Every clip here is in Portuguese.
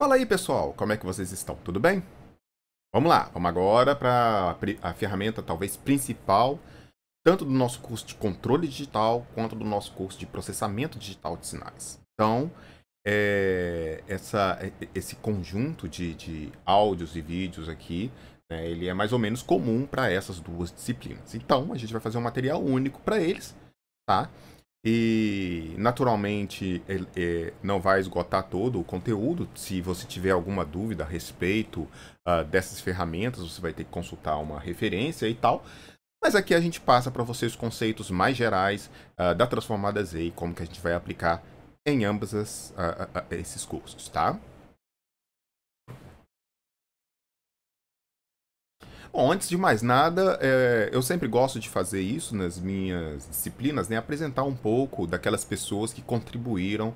Fala aí, pessoal, como é que vocês estão? Tudo bem? Vamos lá, vamos agora para a ferramenta talvez principal, tanto do nosso curso de controle digital, quanto do nosso curso de processamento digital de sinais. Então, esse conjunto de áudios e vídeos aqui, né, ele é mais ou menos comum para essas duas disciplinas. Então, a gente vai fazer um material único para eles, tá? E, naturalmente, não vai esgotar todo o conteúdo. Se você tiver alguma dúvida a respeito dessas ferramentas, você vai ter que consultar uma referência e tal. Mas aqui a gente passa para vocês os conceitos mais gerais da transformada Z e como que a gente vai aplicar em ambos esses cursos, tá? Bom, antes de mais nada, eu sempre gosto de fazer isso nas minhas disciplinas, né? Apresentar um pouco daquelas pessoas que contribuíram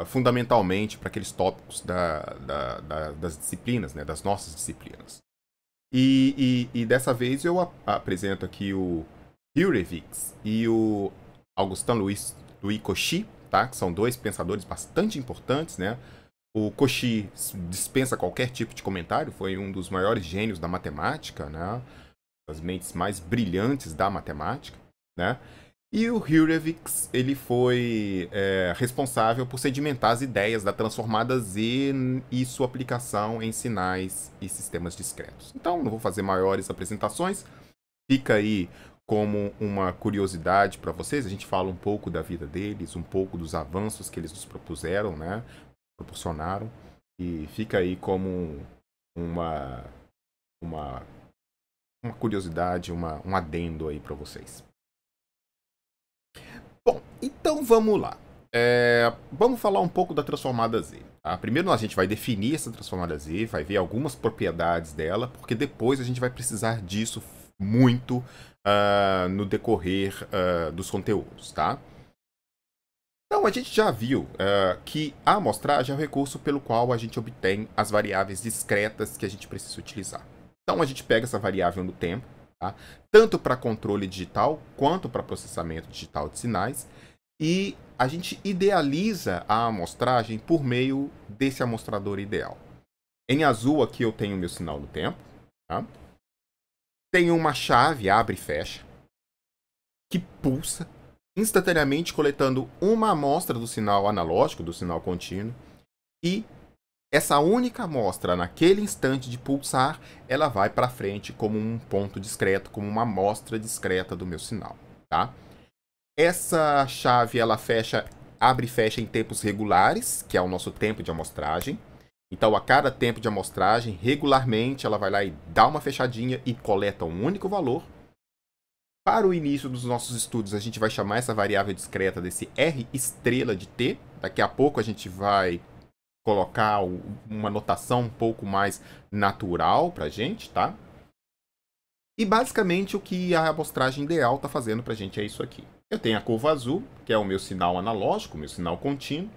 fundamentalmente para aqueles tópicos das disciplinas, né? Das nossas disciplinas. E dessa vez eu apresento aqui o Hurewicz e o Louis Cauchy, tá? Que são dois pensadores bastante importantes, né? O Cauchy dispensa qualquer tipo de comentário, foi um dos maiores gênios da matemática, né? Das mentes mais brilhantes da matemática, né? E o Hurewicz, ele foi responsável por sedimentar as ideias da transformada Z e sua aplicação em sinais e sistemas discretos. Então, não vou fazer maiores apresentações, fica aí como uma curiosidade para vocês. A gente fala um pouco da vida deles, um pouco dos avanços que eles nos propuseram, né? Proporcionaram, e fica aí como uma, uma, uma curiosidade, um adendo aí para vocês. Bom, então vamos lá. Vamos falar um pouco da transformada Z. Tá? Primeiro a gente vai definir essa transformada Z, vai ver algumas propriedades dela, porque depois a gente vai precisar disso muito no decorrer dos conteúdos, tá? Então, a gente já viu que a amostragem é o recurso pelo qual a gente obtém as variáveis discretas que a gente precisa utilizar. Então, a gente pega essa variável no tempo, tá? Tanto para controle digital quanto para processamento digital de sinais, e a gente idealiza a amostragem por meio desse amostrador ideal. Em azul aqui eu tenho o meu sinal no tempo, tá? Tenho uma chave abre e fecha, que pulsa instantaneamente coletando uma amostra do sinal analógico, do sinal contínuo, e essa única amostra, naquele instante de pulsar, ela vai para frente como um ponto discreto, como uma amostra discreta do meu sinal, tá? Essa chave, ela abre e fecha em tempos regulares, que é o nosso tempo de amostragem. Então, a cada tempo de amostragem, regularmente, ela vai lá e dá uma fechadinha e coleta um único valor. Para o início dos nossos estudos, a gente vai chamar essa variável discreta desse R estrela de T. Daqui a pouco a gente vai colocar uma notação um pouco mais natural para a gente, tá? E basicamente o que a amostragem ideal está fazendo para a gente é isso aqui. Eu tenho a curva azul, que é o meu sinal analógico, o meu sinal contínuo.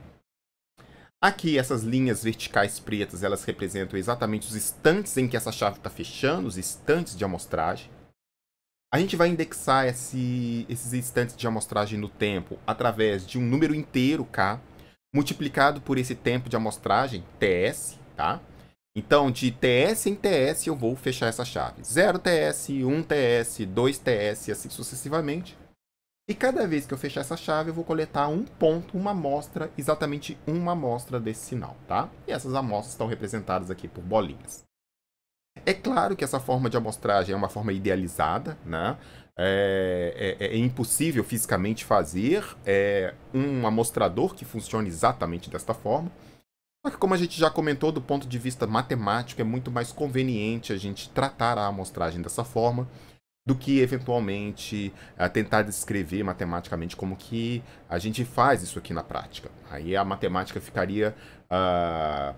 Aqui, essas linhas verticais pretas, elas representam exatamente os instantes em que essa chave está fechando, os instantes de amostragem. A gente vai indexar esses instantes de amostragem no tempo através de um número inteiro, K, multiplicado por esse tempo de amostragem, TS, tá? Então, de TS em TS, eu vou fechar essa chave. 0 TS, 1 TS, 2 TS, assim sucessivamente. E cada vez que eu fechar essa chave, eu vou coletar um ponto, uma amostra, exatamente uma amostra desse sinal, tá? E essas amostras estão representadas aqui por bolinhas. É claro que essa forma de amostragem é uma forma idealizada, né? É impossível fisicamente fazer um amostrador que funcione exatamente desta forma. Só que, como a gente já comentou, do ponto de vista matemático, é muito mais conveniente a gente tratar a amostragem dessa forma do que, eventualmente, tentar descrever matematicamente como que a gente faz isso aqui na prática. Aí a matemática ficaria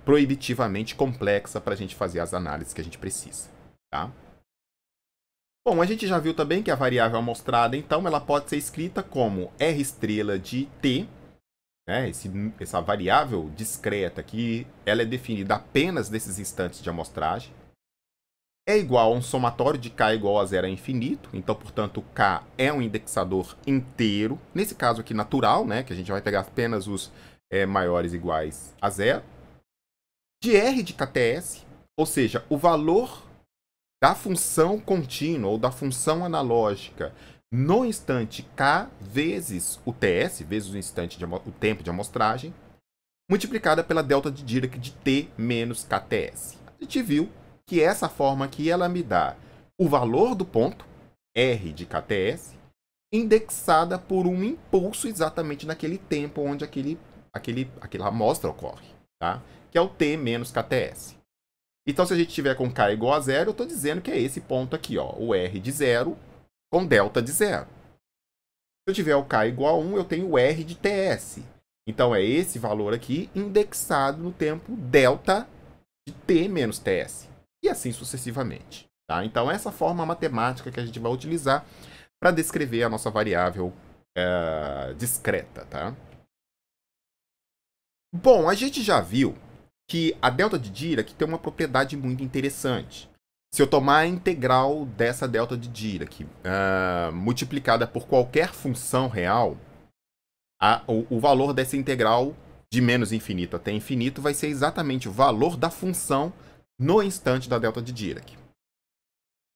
proibitivamente complexa para a gente fazer as análises que a gente precisa, tá? Bom, a gente já viu também que a variável amostrada, então, ela pode ser escrita como R estrela de T, né? Essa variável discreta aqui, ela é definida apenas nesses instantes de amostragem. É igual a um somatório de K igual a zero a infinito. Então, portanto, K é um indexador inteiro. Nesse caso aqui, natural, né? Que a gente vai pegar apenas os maiores iguais a zero. de R de KTS, ou seja, o valor da função contínua ou da função analógica no instante K vezes o TS, vezes o tempo de amostragem, multiplicada pela delta de Dirac de T menos KTS. A gente viu que essa forma aqui ela me dá o valor do ponto, R de KTS, indexada por um impulso exatamente naquele tempo onde aquela amostra ocorre, tá? Que é o T menos KTS. Então, se a gente tiver com K igual a zero, eu estou dizendo que é esse ponto aqui, ó, o R de zero com delta de zero. Se eu tiver o K igual a 1, eu tenho o R de TS. Então, é esse valor aqui indexado no tempo delta de T menos TS. E assim sucessivamente. Tá? Então, essa forma matemática que a gente vai utilizar para descrever a nossa variável discreta. Tá? Bom, a gente já viu que a delta de Dirac tem uma propriedade muito interessante. Se eu tomar a integral dessa delta de Dirac multiplicada por qualquer função real, o valor dessa integral de menos infinito até infinito vai ser exatamente o valor da função no instante da delta de Dirac.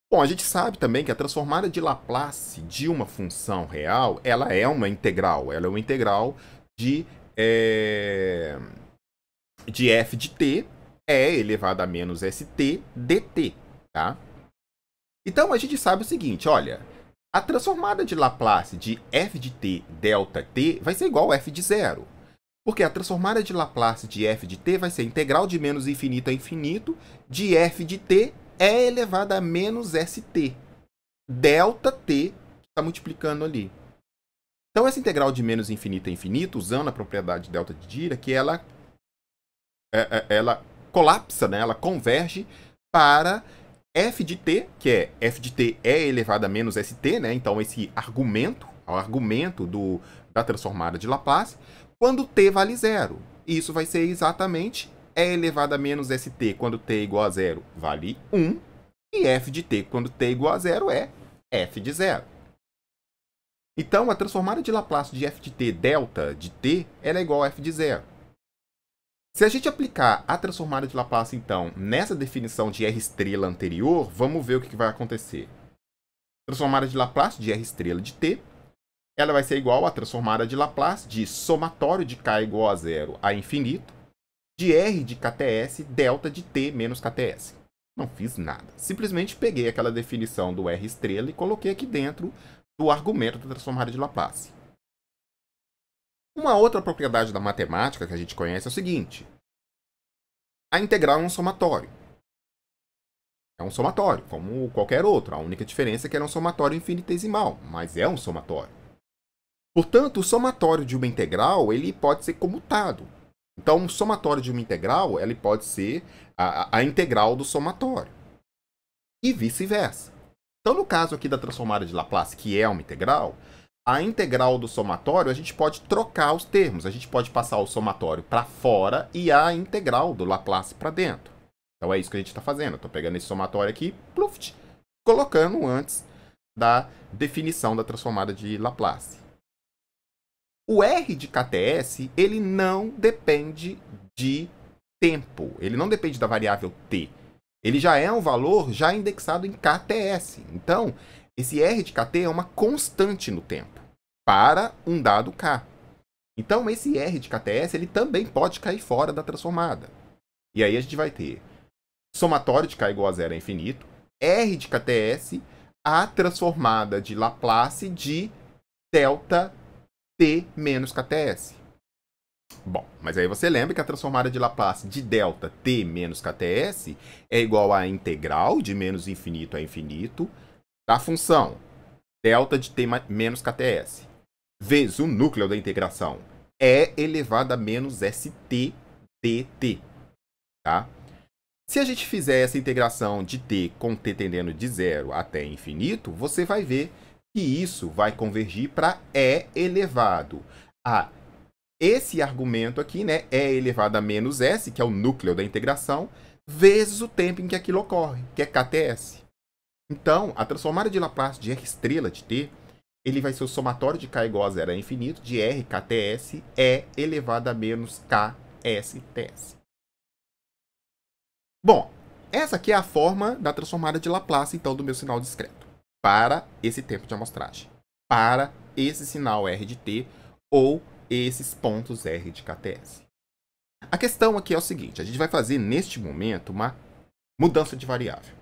Bom, a gente sabe também que a transformada de Laplace de uma função real, ela é uma integral. Ela é uma integral de f de t é elevado a menos st dt, tá? Então, a gente sabe o seguinte, olha, a transformada de Laplace de f de t delta t vai ser igual a f de zero. Porque a transformada de Laplace de f de t vai ser integral de menos infinito a infinito de f de t é elevado a menos st. Delta t está multiplicando ali. Então, essa integral de menos infinito a infinito, usando a propriedade delta de Dirac, ela colapsa, né? Ela converge para f de t, que é f de t é elevado a menos st, né? Então, esse argumento, o argumento da transformada de Laplace, quando t vale zero. Isso vai ser exatamente e elevado a menos st quando t é igual a zero vale 1, e f de t quando t é igual a zero é f de zero. Então, a transformada de Laplace de f de t delta de t ela é igual a f de zero. Se a gente aplicar a transformada de Laplace, então, nessa definição de R estrela anterior, vamos ver o que vai acontecer. Transformada de Laplace de R estrela de t, ela vai ser igual à transformada de Laplace de somatório de k igual a zero a infinito, de R de KTS delta de t menos KTS. Não fiz nada. Simplesmente peguei aquela definição do R estrela e coloquei aqui dentro do argumento da transformada de Laplace. Uma outra propriedade da matemática que a gente conhece é o seguinte. A integral é um somatório. É um somatório, como qualquer outro. A única diferença é que era um somatório infinitesimal, mas é um somatório. Portanto, o somatório de uma integral ele pode ser comutado. Então, o somatório de uma integral ele pode ser a integral do somatório. E vice-versa. Então, no caso aqui da transformada de Laplace, que é uma integral, a integral do somatório, a gente pode trocar os termos. A gente pode passar o somatório para fora e a integral do Laplace para dentro. Então, é isso que a gente está fazendo. Estou pegando esse somatório aqui, pluft, colocando antes da definição da transformada de Laplace. O R de KTS, ele não depende de tempo. Ele não depende da variável t. Ele já é um valor já indexado em KTS. Então, esse R de KT é uma constante no tempo para um dado K. Então, esse R de KTS ele também pode cair fora da transformada. E aí a gente vai ter somatório de K igual a zero é infinito, R de KTS, a transformada de Laplace de delta t menos KTS. Bom, mas aí você lembra que a transformada de Laplace de delta t menos KTS é igual à integral de menos infinito a infinito da função delta de t menos KTS vezes o núcleo da integração é elevado a menos st dt. Tá? Se a gente fizer essa integração de t com t tendendo de zero até infinito, você vai ver que isso vai convergir para e elevado a esse argumento aqui, né, e elevado a menos s, que é o núcleo da integração, vezes o tempo em que aquilo ocorre, que é KTS. Então, a transformada de Laplace de R estrela de t, ele vai ser o somatório de k igual a zero a infinito de r KTS e elevado a menos ks TS. Bom, essa aqui é a forma da transformada de Laplace, então, do meu sinal discreto. Para esse tempo de amostragem. Para esse sinal R de t ou esses pontos R de KTS. A questão aqui é o seguinte, a gente vai fazer neste momento uma mudança de variável.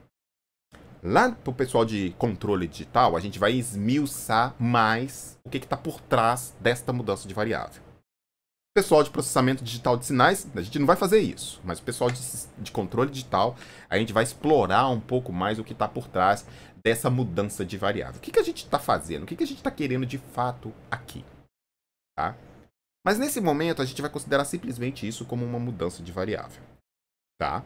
Lá para o pessoal de controle digital, a gente vai esmiuçar mais o que está por trás desta mudança de variável. O pessoal de processamento digital de sinais, a gente não vai fazer isso, mas o pessoal de controle digital, a gente vai explorar um pouco mais o que está por trás dessa mudança de variável. O que a gente está fazendo? O que a gente está querendo de fato aqui? Tá? Mas nesse momento, a gente vai considerar simplesmente isso como uma mudança de variável. Tá?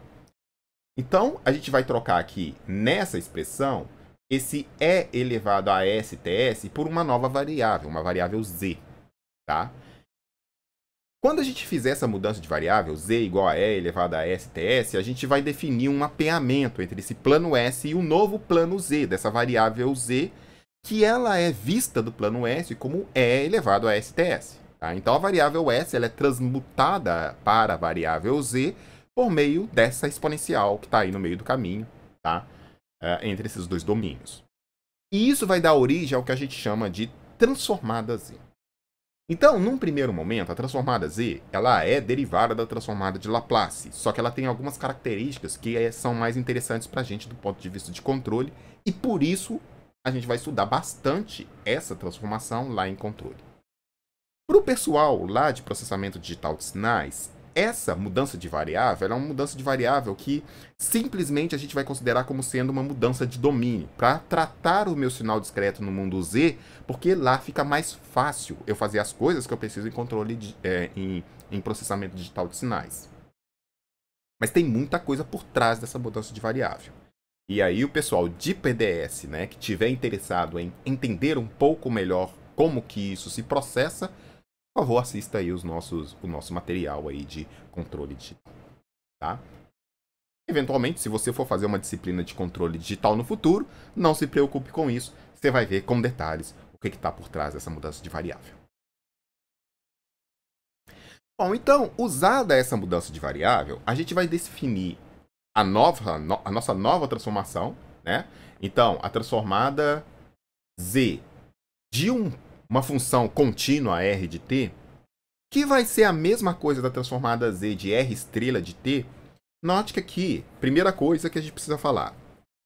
Então, a gente vai trocar aqui nessa expressão esse E elevado a STS por uma nova variável, uma variável Z. Tá? Quando a gente fizer essa mudança de variável, Z igual a E elevado a STS, a gente vai definir um mapeamento entre esse plano S e o novo plano Z, dessa variável Z, que ela é vista do plano S como E elevado a STS. Tá? Então, a variável S ela é transmutada para a variável Z por meio dessa exponencial que está aí no meio do caminho, tá? Entre esses dois domínios. E isso vai dar origem ao que a gente chama de transformada Z. Então, num primeiro momento, a transformada Z ela é derivada da transformada de Laplace, só que ela tem algumas características que são mais interessantes para a gente do ponto de vista de controle, e por isso a gente vai estudar bastante essa transformação lá em controle. Para o pessoal lá de processamento digital de sinais, essa mudança de variável é uma mudança de variável que simplesmente a gente vai considerar como sendo uma mudança de domínio para tratar o meu sinal discreto no mundo Z, porque lá fica mais fácil eu fazer as coisas que eu preciso em controle em processamento digital de sinais. Mas tem muita coisa por trás dessa mudança de variável. E aí o pessoal de PDS, né, que estiver interessado em entender um pouco melhor como que isso se processa, por favor, assista aí o nosso material aí de controle digital, tá? Eventualmente, se você for fazer uma disciplina de controle digital no futuro, não se preocupe com isso, você vai ver com detalhes o que está por trás dessa mudança de variável. Bom, então, usada essa mudança de variável, a gente vai definir a nossa nova transformação, né? Então, a transformada Z de uma função contínua R de t, que vai ser a mesma coisa da transformada Z de R estrela de t. Note que aqui, primeira coisa que a gente precisa falar,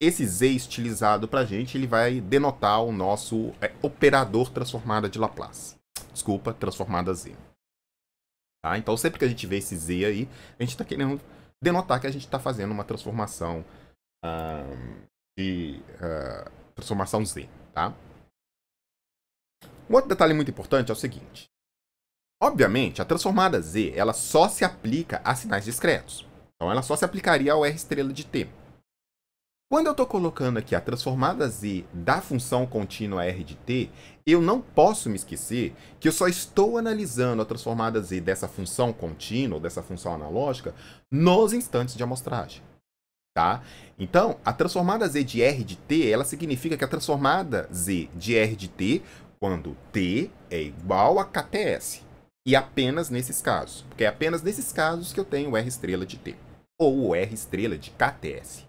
esse Z estilizado para a gente, ele vai denotar o nosso operador transformada de Laplace. Desculpa, transformada Z. Tá? Então, sempre que a gente vê esse Z aí, a gente está querendo denotar que a gente está fazendo uma transformação transformação Z, tá? Um outro detalhe muito importante é o seguinte. Obviamente, a transformada Z ela só se aplica a sinais discretos. Então, ela só se aplicaria ao R estrela de t. Quando eu estou colocando aqui a transformada Z da função contínua R de t, eu não posso me esquecer que eu só estou analisando a transformada Z dessa função contínua, dessa função analógica, nos instantes de amostragem. Tá? Então, a transformada Z de R de t, ela significa que a transformada Z de R de t quando t é igual a KTS. E apenas nesses casos. Porque é apenas nesses casos que eu tenho o R estrela de t. Ou o R estrela de KTS.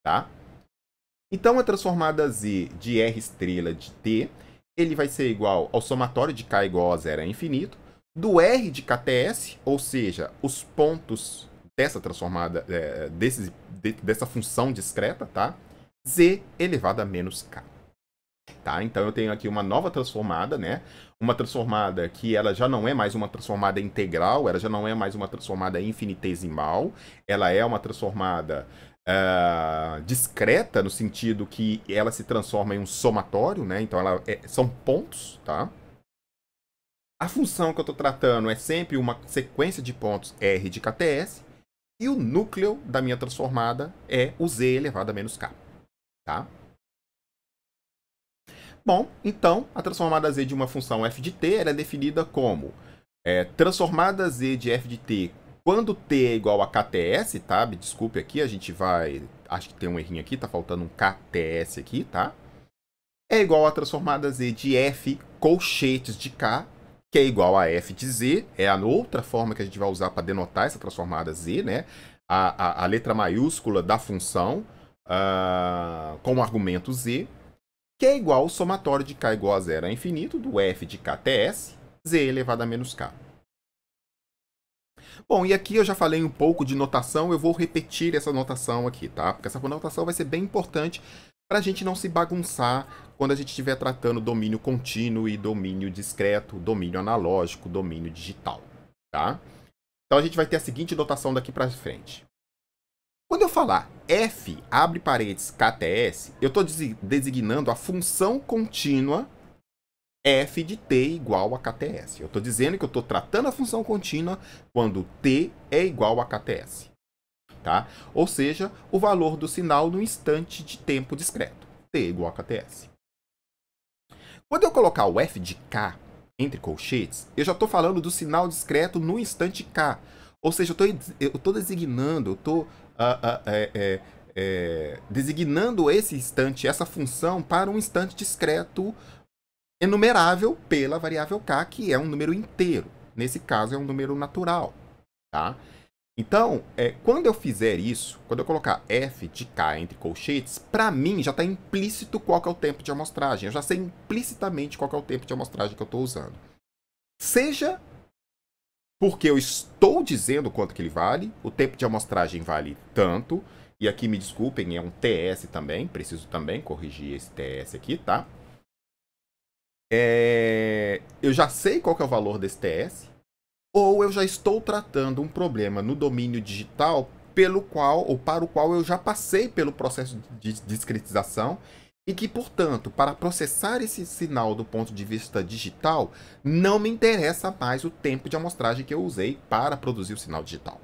Tá? Então, a transformada Z de R estrela de t, ele vai ser igual ao somatório de K igual a zero a infinito, do R de KTS, ou seja, os pontos dessa transformada, dessa função discreta, tá? Z elevado a menos K. Tá? Então eu tenho aqui uma nova transformada, né? Uma transformada que ela já não é mais uma transformada integral, ela já não é mais uma transformada infinitesimal, ela é uma transformada discreta, no sentido que ela se transforma em um somatório, né? Então são pontos, tá? A função que eu estou tratando é sempre uma sequência de pontos R de KTS, e o núcleo da minha transformada é o Z elevado a menos K, tá? Bom, então, a transformada Z de uma função f de t ela é definida como transformada Z de f de t quando t é igual a KTS, tá? Desculpe aqui, a gente vai... Acho que tem um errinho aqui, tá faltando um KTS aqui, tá? É igual a transformada Z de f colchetes de K, que é igual a f de Z. É a outra forma que a gente vai usar para denotar essa transformada Z, né? a letra maiúscula da função com o argumento z, que é igual ao somatório de k igual a zero a infinito do f de kts, z elevado a menos k. Bom, e aqui eu já falei um pouco de notação, eu vou repetir essa notação aqui, tá? Porque essa notação vai ser bem importante para a gente não se bagunçar quando a gente estiver tratando domínio contínuo e domínio discreto, domínio analógico, domínio digital, tá? Então a gente vai ter a seguinte notação daqui para frente. Quando eu falar f, abre parênteses, kts, eu estou designando a função contínua f de t igual a kts. Eu estou dizendo que eu estou tratando a função contínua quando t é igual a kts. Tá? Ou seja, o valor do sinal no instante de tempo discreto. T igual a kts. Quando eu colocar o f de k entre colchetes, eu já estou falando do sinal discreto no instante k. Ou seja, eu estou designando, eu estou designando esse instante, essa função, para um instante discreto enumerável pela variável k, que é um número inteiro. Nesse caso, é um número natural. Tá? Então, quando eu fizer isso, quando eu colocar f de k entre colchetes, para mim já está implícito qual que é o tempo de amostragem. Eu já sei implicitamente qual que é o tempo de amostragem que eu estou usando. Seja porque eu estou dizendo quanto que ele vale, o tempo de amostragem vale tanto, e aqui me desculpem, é um TS também, preciso também corrigir esse TS aqui, tá? Eu já sei qual que é o valor desse TS, ou eu já estou tratando um problema no domínio digital para o qual eu já passei pelo processo de discretização e que, portanto, para processar esse sinal do ponto de vista digital, não me interessa mais o tempo de amostragem que eu usei para produzir o sinal digital.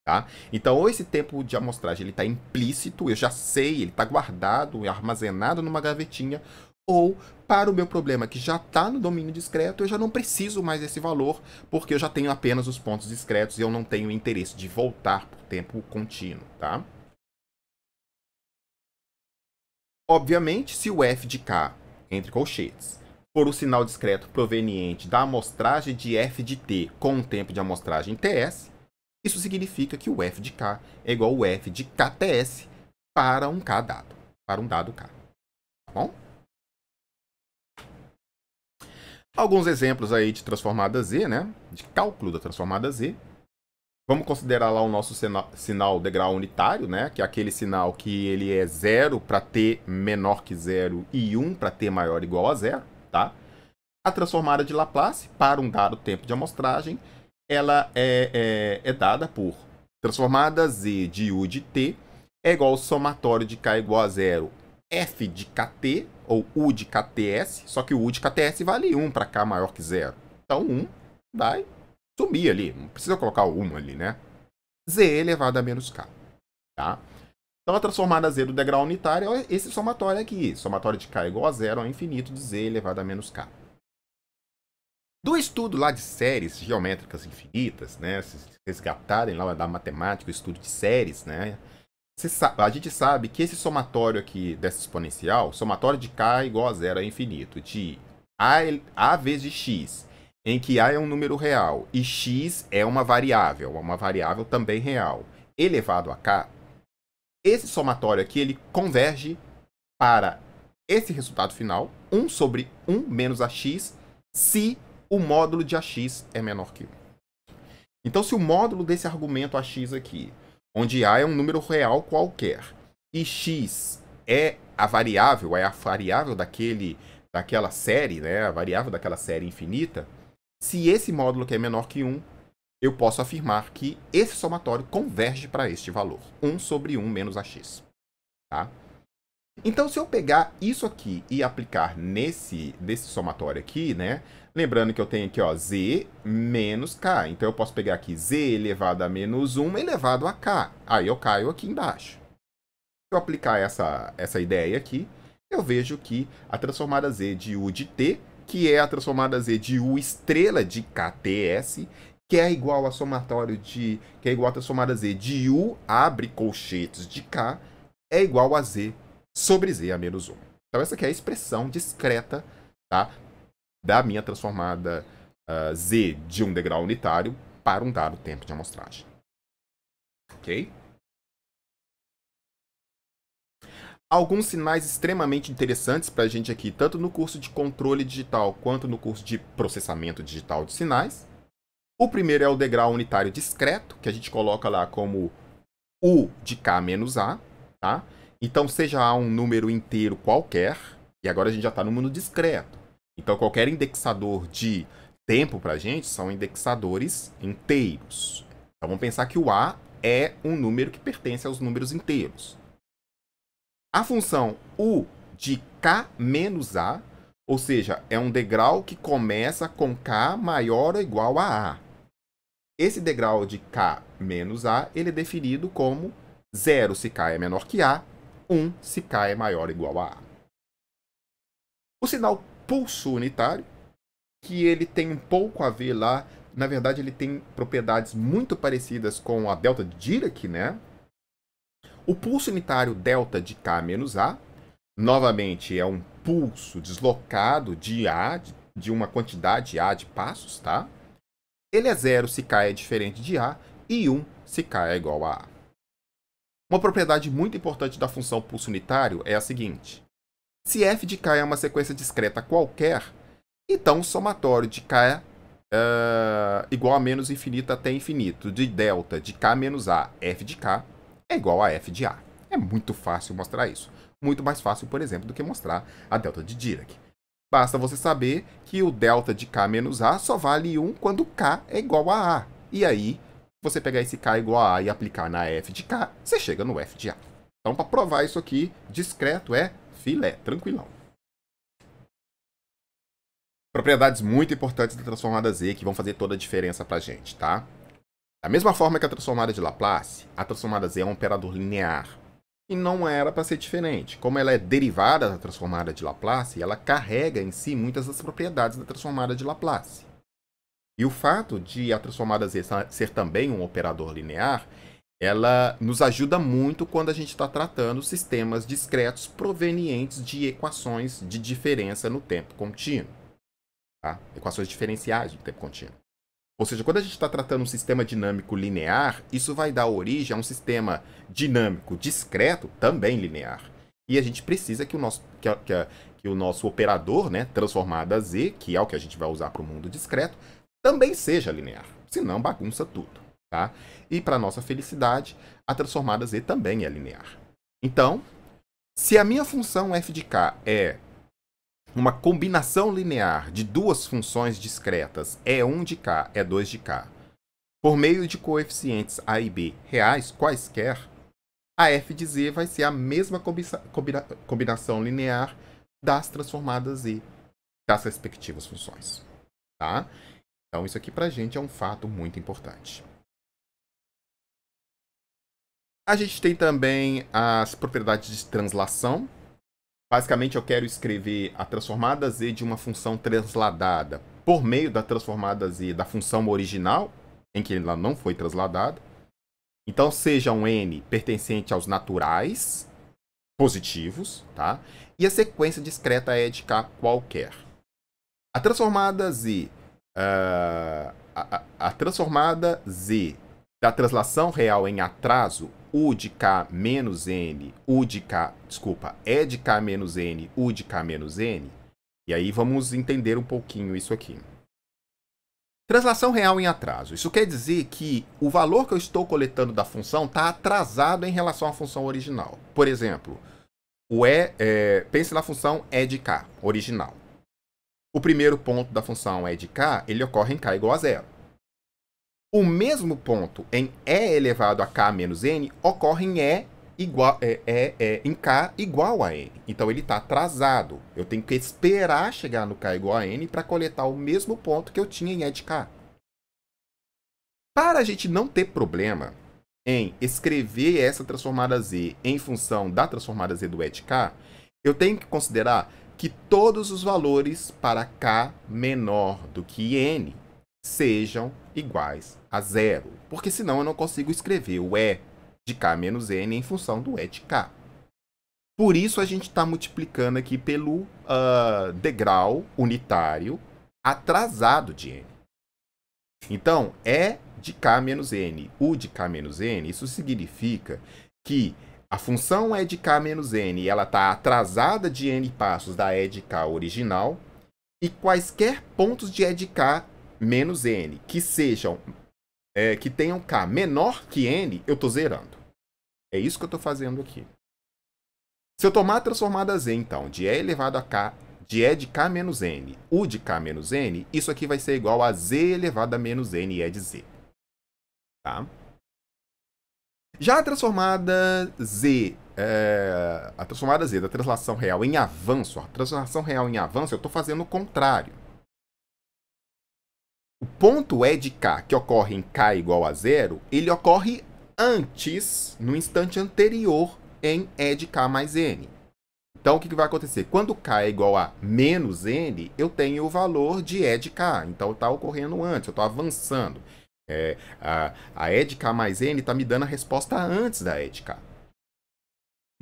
Tá? Então, ou esse tempo de amostragem está implícito, eu já sei, ele está guardado, armazenado numa gavetinha, ou para o meu problema que já está no domínio discreto, eu já não preciso mais desse valor, porque eu já tenho apenas os pontos discretos e eu não tenho interesse de voltar por tempo contínuo. Tá? Obviamente, se o f de k, entre colchetes, for o sinal discreto proveniente da amostragem de f de t com um tempo de amostragem ts, isso significa que o f de k é igual ao f de kts para um k dado, para um dado k. Tá bom? Alguns exemplos aí de transformada z, né? De cálculo da transformada z. Vamos considerar lá o nosso sinal degrau unitário, né? Que é aquele sinal que ele é 0 para t menor que 0 e 1 para t maior ou igual a 0, tá? A transformada de Laplace para um dado tempo de amostragem, ela é dada por transformada z de u de t é igual ao somatório de k igual a 0 f de kt, ou u de kts, só que o u de kts vale 1 para k maior que 0. Então 1 vai sumir ali, não precisa colocar o 1 ali, né? Z elevado a menos k, tá? Então a transformada z do degrau unitário é esse somatório aqui, somatório de k igual a 0 ao infinito de z elevado a menos k. Do estudo lá de séries geométricas infinitas, né? Se resgatarem lá da matemática, o estudo de séries, né? A gente sabe que esse somatório aqui dessa exponencial, somatório de k igual a 0 a infinito, de a vezes x, em que a é um número real e x é uma variável também real, elevado a k, esse somatório aqui ele converge para esse resultado final, 1 sobre 1 menos ax, se o módulo de ax é menor que 1. Então, se o módulo desse argumento ax aqui, onde a é um número real qualquer, e x é a variável daquela série, né, a variável daquela série infinita, se esse módulo que é menor que 1, eu posso afirmar que esse somatório converge para este valor, 1 sobre 1 menos ax. Tá? Então, se eu pegar isso aqui e aplicar nesse somatório aqui, né? Lembrando que eu tenho aqui, ó, z menos k. Então, eu posso pegar aqui z elevado a menos 1 elevado a k. Aí eu caio aqui embaixo. Se eu aplicar essa ideia aqui, eu vejo que a transformada z de u de t, que é a transformada z de u estrela de kts, que é igual a que é igual a transformada z de u abre colchetes de k, é igual a z sobre z a menos 1. Então, essa aqui é a expressão discreta, tá, da minha transformada z de um degrau unitário para um dado tempo de amostragem. Ok? Alguns sinais extremamente interessantes para a gente aqui, tanto no curso de controle digital quanto no curso de processamento digital de sinais. O primeiro é o degrau unitário discreto, que a gente coloca lá como U de K menos A, tá? Então, seja A um número inteiro qualquer, e agora a gente já está no mundo discreto. Então, qualquer indexador de tempo para a gente são indexadores inteiros. Então, vamos pensar que o A é um número que pertence aos números inteiros. A função U de K menos A, ou seja, é um degrau que começa com K maior ou igual a A. Esse degrau de K menos A, ele é definido como 0 se K é menor que A, 1 se K é maior ou igual a A. O sinal pulso unitário, que ele tem um pouco a ver lá, na verdade ele tem propriedades muito parecidas com a delta de Dirac, né? O pulso unitário delta de K menos A, novamente é um pulso deslocado de A, de uma quantidade A de passos, tá? Ele é 0 se K é diferente de A e 1 se K é igual a A. Uma propriedade muito importante da função pulso unitário é a seguinte. Se f de K é uma sequência discreta qualquer, então o somatório de K é igual a menos infinito até infinito de delta de K menos A f de K é igual a f de A. É muito fácil mostrar isso. Muito mais fácil, por exemplo, do que mostrar a delta de Dirac. Basta você saber que o delta de K menos A só vale 1 quando K é igual a A. E aí, você pegar esse K igual a A e aplicar na f de K, você chega no f de A. Então, para provar isso aqui, discreto é filé, tranquilão. Propriedades muito importantes da transformada Z que vão fazer toda a diferença para a gente, tá? Da mesma forma que a transformada de Laplace, a transformada Z é um operador linear. E não era para ser diferente. Como ela é derivada da transformada de Laplace, ela carrega em si muitas das propriedades da transformada de Laplace. E o fato de a transformada Z ser também um operador linear, ela nos ajuda muito quando a gente está tratando sistemas discretos provenientes de equações de diferença no tempo contínuo. Tá? Equações diferenciais no tempo contínuo. Ou seja, quando a gente está tratando um sistema dinâmico linear, isso vai dar origem a um sistema dinâmico discreto, também linear. E a gente precisa que o nosso operador, né, transformada Z, que é o que a gente vai usar para o mundo discreto, também seja linear. Senão bagunça tudo. Tá? E para nossa felicidade, a transformada Z também é linear. Então, se a minha função f de k é uma combinação linear de duas funções discretas E1 de k, E2 de k, por meio de coeficientes a e b reais quaisquer, a f de z vai ser a mesma combinação linear das transformadas Z das respectivas funções. Tá? Então, isso aqui para a gente é um fato muito importante. A gente tem também as propriedades de translação. Basicamente, eu quero escrever a transformada Z de uma função transladada por meio da transformada Z da função original, em que ela não foi transladada. Então, seja um n pertencente aos naturais positivos, tá? E a sequência discreta é de k qualquer. A transformada Z, a transformada Z da translação real em atraso, U de K menos N, E de K menos N, U de K menos N. E aí vamos entender um pouquinho isso aqui. Translação real em atraso. Isso quer dizer que o valor que eu estou coletando da função está atrasado em relação à função original. Por exemplo, pense na função E de K, original. O primeiro ponto da função E de K, ele ocorre em K igual a 0. O mesmo ponto em E elevado a K menos N ocorre em em K igual a N. Então ele está atrasado. Eu tenho que esperar chegar no K igual a N para coletar o mesmo ponto que eu tinha em E de K. Para a gente não ter problema em escrever essa transformada Z em função da transformada Z do E de K, eu tenho que considerar que todos os valores para K menor do que N sejam iguais a 0, porque senão eu não consigo escrever o E de K menos N em função do E de K. Por isso a gente está multiplicando aqui pelo degrau unitário atrasado de N. Então, E de k menos n, u de k menos n, isso significa que a função e de k menos n, ela está atrasada de n passos da e de k original, e quaisquer pontos de e de k menos n que sejam que tenham k menor que n, eu estou zerando. É isso que eu estou fazendo aqui. Se eu tomar a transformada z, então, de e elevado a k, de e de k menos n, u de k menos n, isso aqui vai ser igual a z elevado a menos n e de z. Tá? Já a transformada z da translação real em avanço, a translação real em avanço, eu estou fazendo o contrário. O ponto e de k, que ocorre em k igual a zero, ele ocorre antes, no instante anterior, em e de k mais n. Então, o que vai acontecer? Quando k é igual a menos n, eu tenho o valor de e de k. Então, está ocorrendo antes, eu estou avançando. A e de k mais n está me dando a resposta antes da e de k.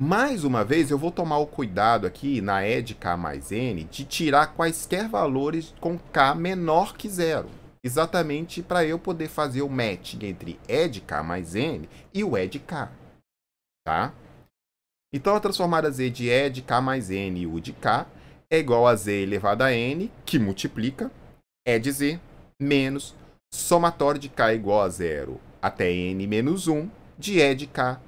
Mais uma vez, eu vou tomar o cuidado aqui, na e de k mais n, de tirar quaisquer valores com k menor que zero. Exatamente para eu poder fazer o matching entre e de k mais n e o e de k. Tá? Então, a transformada z de e de k mais n e u de k é igual a z elevado a n, que multiplica e de z, menos somatório de k igual a zero até n menos 1 de e de k,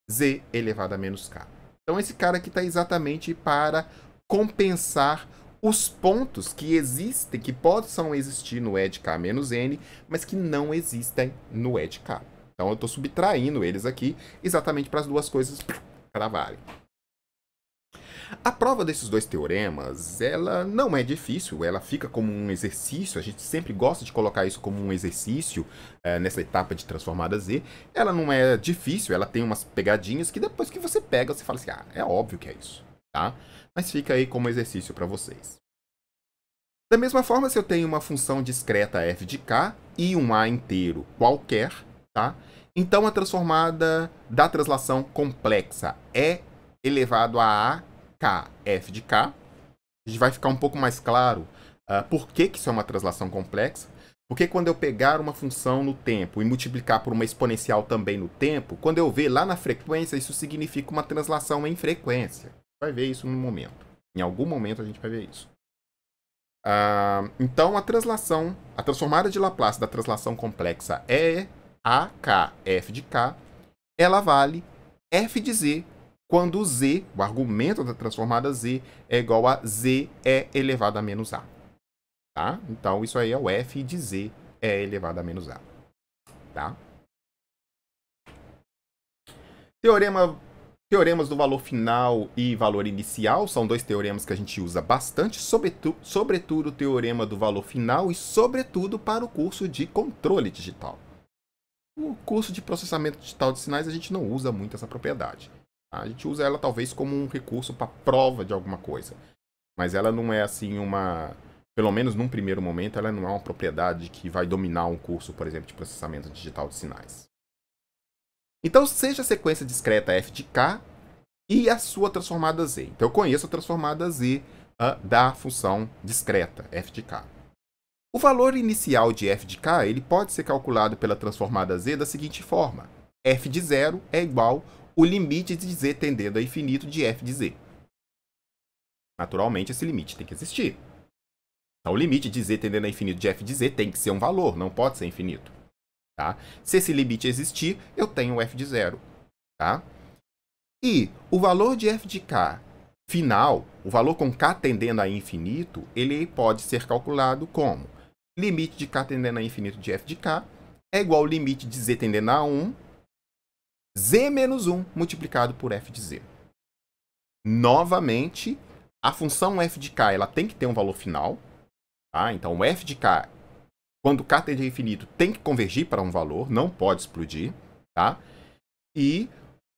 z elevado a menos k. Então, esse cara aqui está exatamente para compensar os pontos que existem, que possam existir no e de k menos n, mas que não existem no e de k. Então, eu estou subtraindo eles aqui exatamente para as duas coisas cravarem. A prova desses dois teoremas, ela não é difícil, ela fica como um exercício, a gente sempre gosta de colocar isso como um exercício nessa etapa de transformada Z. Ela não é difícil, ela tem umas pegadinhas que depois que você pega, você fala assim, é óbvio que é isso, tá? Mas fica aí como exercício para vocês. Da mesma forma, se eu tenho uma função discreta f de k e um a inteiro qualquer, tá? Então, a transformada da translação complexa é elevado a k f de k. A gente vai ficar um pouco mais claro por que isso é uma translação complexa. Porque quando eu pegar uma função no tempo e multiplicar por uma exponencial também no tempo, quando eu ver lá na frequência, isso significa uma translação em frequência. Vai ver isso no momento. Em algum momento a gente vai ver isso. Então, a transformada de Laplace da translação complexa é a k f de k, ela vale f de z, quando z, o argumento da transformada z, é igual a z é elevado a menos a. Tá? Então, isso aí é o f de z é elevado a menos a. Tá? Teoremas do valor final e valor inicial são dois teoremas que a gente usa bastante, sobretudo o teorema do valor final e sobretudo para o curso de controle digital. No curso de processamento digital de sinais a gente não usa muito essa propriedade. Tá? A gente usa ela talvez como um recurso para prova de alguma coisa. Mas ela não é assim uma... Pelo menos num primeiro momento, ela não é uma propriedade que vai dominar um curso, por exemplo, de processamento digital de sinais. Então, seja a sequência discreta f de k e a sua transformada z. Então, eu conheço a transformada z da função discreta f de k. O valor inicial de f de k ele pode ser calculado pela transformada z da seguinte forma. F de 0 é igual o limite de z tendendo a infinito de f de z. Naturalmente, esse limite tem que existir. Então, o limite de z tendendo a infinito de f de z tem que ser um valor, não pode ser infinito. Tá? Se esse limite existir, eu tenho f de 0. Tá? E o valor de f de k final, o valor com k tendendo a infinito, ele pode ser calculado como limite de k tendendo a infinito de f de k é igual ao limite de z tendendo a 1, z menos 1 multiplicado por f de z. Novamente, a função f de k ela tem que ter um valor final. Tá? Então, o f de k, quando k tende a infinito, tem que convergir para um valor, não pode explodir. Tá? E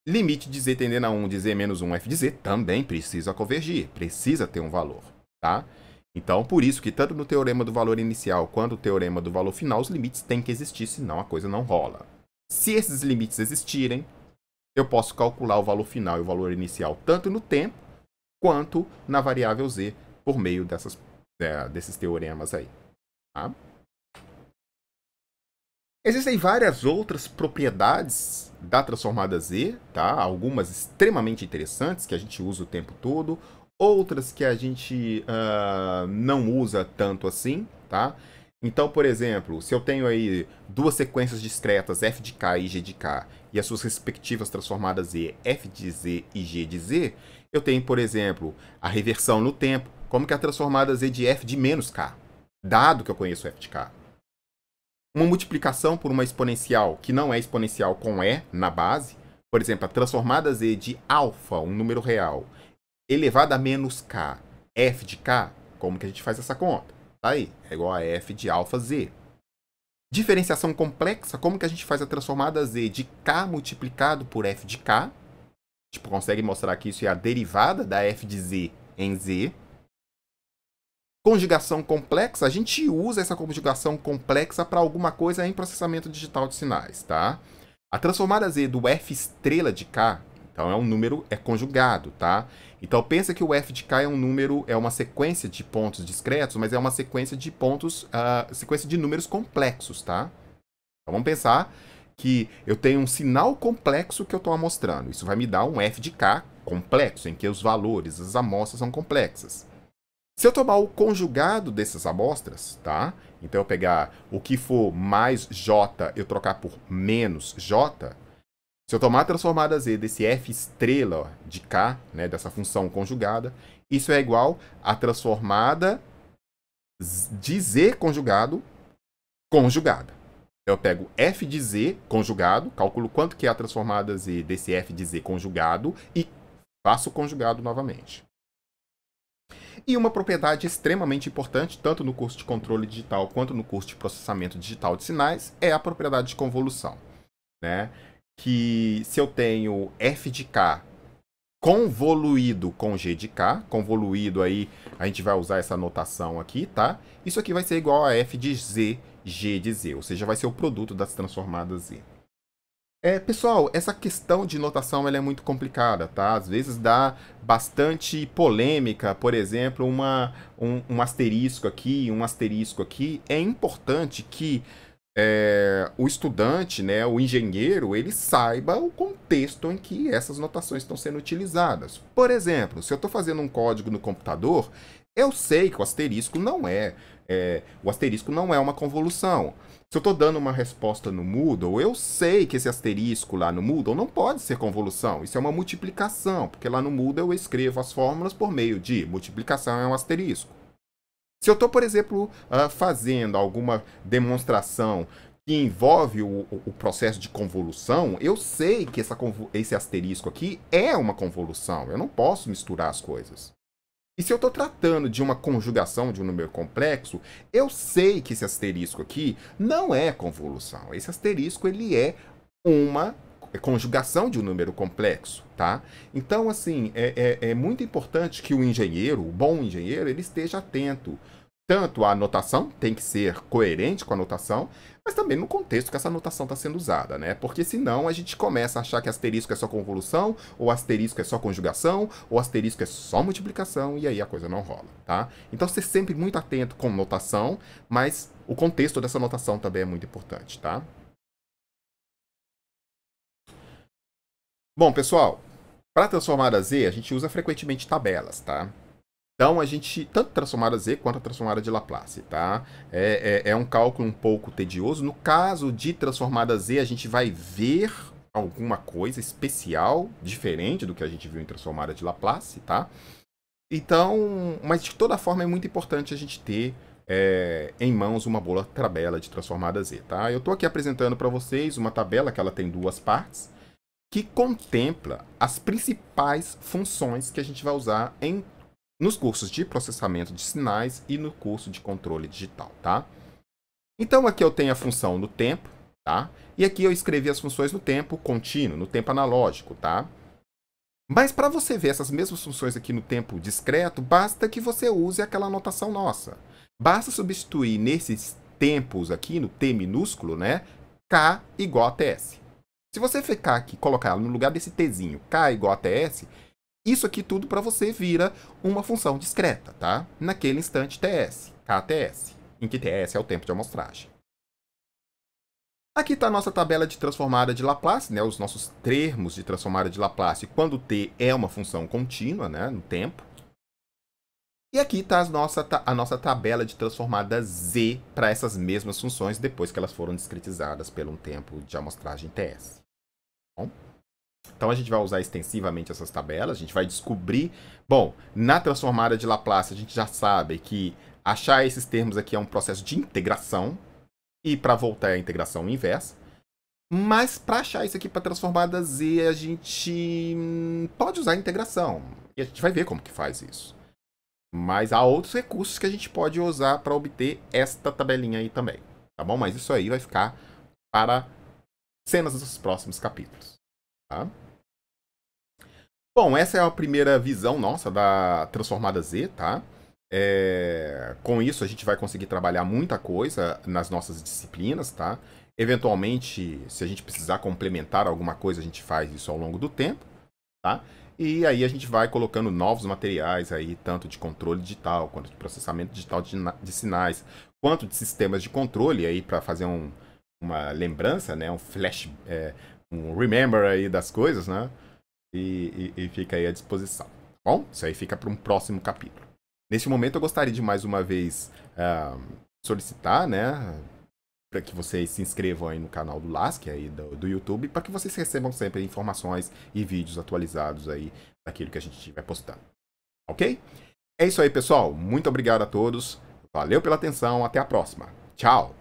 limite de z tendendo a 1 de z menos 1 f de z também precisa convergir, precisa ter um valor. Tá? Então, por isso que tanto no teorema do valor inicial quanto no teorema do valor final, os limites têm que existir, senão a coisa não rola. Se esses limites existirem, eu posso calcular o valor final e o valor inicial tanto no tempo quanto na variável z por meio desses teoremas aí. Tá? Existem várias outras propriedades da transformada Z, tá? Algumas extremamente interessantes que a gente usa o tempo todo, outras que a gente não usa tanto assim, tá? Então, por exemplo, se eu tenho aí duas sequências discretas f de k e g de k e as suas respectivas transformadas Z, f de z e g de z, eu tenho, por exemplo, a reversão no tempo, como que a transformada Z de f de menos k, dado que eu conheço f de k. Uma multiplicação por uma exponencial que não é exponencial com E na base, por exemplo, a transformada Z de alfa, um número real, elevada a menos k, f de k, como que a gente faz essa conta? Tá aí, é igual a f de alfa z. Diferenciação complexa, como que a gente faz a transformada Z de k multiplicado por f de k? Tipo, consegue mostrar que isso é a derivada da f de z em z. Conjugação complexa, a gente usa essa conjugação complexa para alguma coisa em processamento digital de sinais, tá? A transformada Z do f estrela de k, então é um número, é conjugado, tá? Então pensa que o f de k é um número, é uma sequência de pontos discretos, mas é uma sequência de pontos, sequência de números complexos, tá? Então vamos pensar que eu tenho um sinal complexo que eu estou mostrando. Isso vai me dar um f de k complexo, em que os valores, as amostras são complexas. Se eu tomar o conjugado dessas amostras, tá? Então eu pegar o que for mais j, eu trocar por menos j. Se eu tomar a transformada z desse f estrela de k, né, dessa função conjugada, isso é igual a transformada de z conjugado conjugada. Eu pego f de z conjugado, calculo quanto que é a transformada z desse f de z conjugado e faço o conjugado novamente. E uma propriedade extremamente importante, tanto no curso de controle digital quanto no curso de processamento digital de sinais, é a propriedade de convolução, né? Que se eu tenho f de k convoluído com g de k, convoluído aí, a gente vai usar essa notação aqui, tá? Isso aqui vai ser igual a f de z, g de z, ou seja, vai ser o produto das transformadas z. Pessoal, essa questão de notação ela é muito complicada, tá? Às vezes dá bastante polêmica, por exemplo, um asterisco aqui, um asterisco aqui. É importante que o estudante, né, o engenheiro, ele saiba o contexto em que essas notações estão sendo utilizadas. Por exemplo, se eu estou fazendo um código no computador, eu sei que o asterisco não é uma convolução. Se eu estou dando uma resposta no Moodle, eu sei que esse asterisco lá no Moodle não pode ser convolução. Isso é uma multiplicação, porque lá no Moodle eu escrevo as fórmulas por meio de multiplicação é um asterisco. Se eu estou, por exemplo, fazendo alguma demonstração que envolve o processo de convolução, eu sei que esse asterisco aqui é uma convolução. Eu não posso misturar as coisas. E se eu estou tratando de uma conjugação de um número complexo, eu sei que esse asterisco aqui não é convolução. Esse asterisco ele é uma conjugação de um número complexo, tá? Então, assim, é muito importante que o engenheiro, o bom engenheiro, ele esteja atento. Tanto a anotação tem que ser coerente com a anotação, mas também no contexto que essa anotação está sendo usada, né? Porque senão a gente começa a achar que asterisco é só convolução, ou asterisco é só conjugação, ou asterisco é só multiplicação, e aí a coisa não rola, tá? Então ser sempre muito atento com notação, mas o contexto dessa notação também é muito importante, tá? Bom, pessoal, para transformar a Z, a gente usa frequentemente tabelas, tá? Então, a gente, tanto transformada Z quanto a transformada de Laplace, tá? É um cálculo um pouco tedioso. No caso de transformada Z, a gente vai ver alguma coisa especial, diferente do que a gente viu em transformada de Laplace, tá? Então, mas de toda forma é muito importante a gente ter em mãos uma boa tabela de transformada Z, tá? Eu estou aqui apresentando para vocês uma tabela que ela tem duas partes, que contempla as principais funções que a gente vai usar nos cursos de processamento de sinais e no curso de controle digital, tá? Então aqui eu tenho a função no tempo, tá? E aqui eu escrevi as funções no tempo contínuo, no tempo analógico, tá? Mas para você ver essas mesmas funções aqui no tempo discreto, basta que você use aquela notação nossa. Basta substituir nesses tempos aqui, no T minúsculo, né? K igual a TS. Se você ficar aqui e colocar no lugar desse Tzinho, K igual a TS, isso aqui tudo para você vira uma função discreta, tá? Naquele instante TS, KTS, em que TS é o tempo de amostragem. Aqui está a nossa tabela de transformada de Laplace, né? Os nossos termos de transformada de Laplace quando t é uma função contínua, né? No tempo. E aqui está a nossa tabela de transformada z para essas mesmas funções depois que elas foram discretizadas por um tempo de amostragem TS. Bom, então a gente vai usar extensivamente essas tabelas, a gente vai descobrir... Bom, na transformada de Laplace a gente já sabe que achar esses termos aqui é um processo de integração, e para voltar à integração inversa. Mas para achar isso aqui para transformada z, a gente pode usar a integração. E a gente vai ver como que faz isso. Mas há outros recursos que a gente pode usar para obter esta tabelinha aí também. Tá bom? Mas isso aí vai ficar para cenas dos próximos capítulos. Tá? Bom, essa é a primeira visão nossa da transformada z, tá? Com isso a gente vai conseguir trabalhar muita coisa nas nossas disciplinas, tá? Eventualmente, se a gente precisar complementar alguma coisa, a gente faz isso ao longo do tempo, tá? E aí a gente vai colocando novos materiais aí, tanto de controle digital, quanto de processamento digital de sinais, quanto de sistemas de controle aí para fazer uma lembrança, né? Um flash, um remember aí das coisas, né? E fica aí à disposição. Bom, isso aí fica para um próximo capítulo. Neste momento eu gostaria de mais uma vez solicitar, né, para que vocês se inscrevam aí no canal do LASC aí do YouTube, para que vocês recebam sempre informações e vídeos atualizados aí daquilo que a gente estiver postando. Ok? É isso aí, pessoal. Muito obrigado a todos. Valeu pela atenção. Até a próxima. Tchau!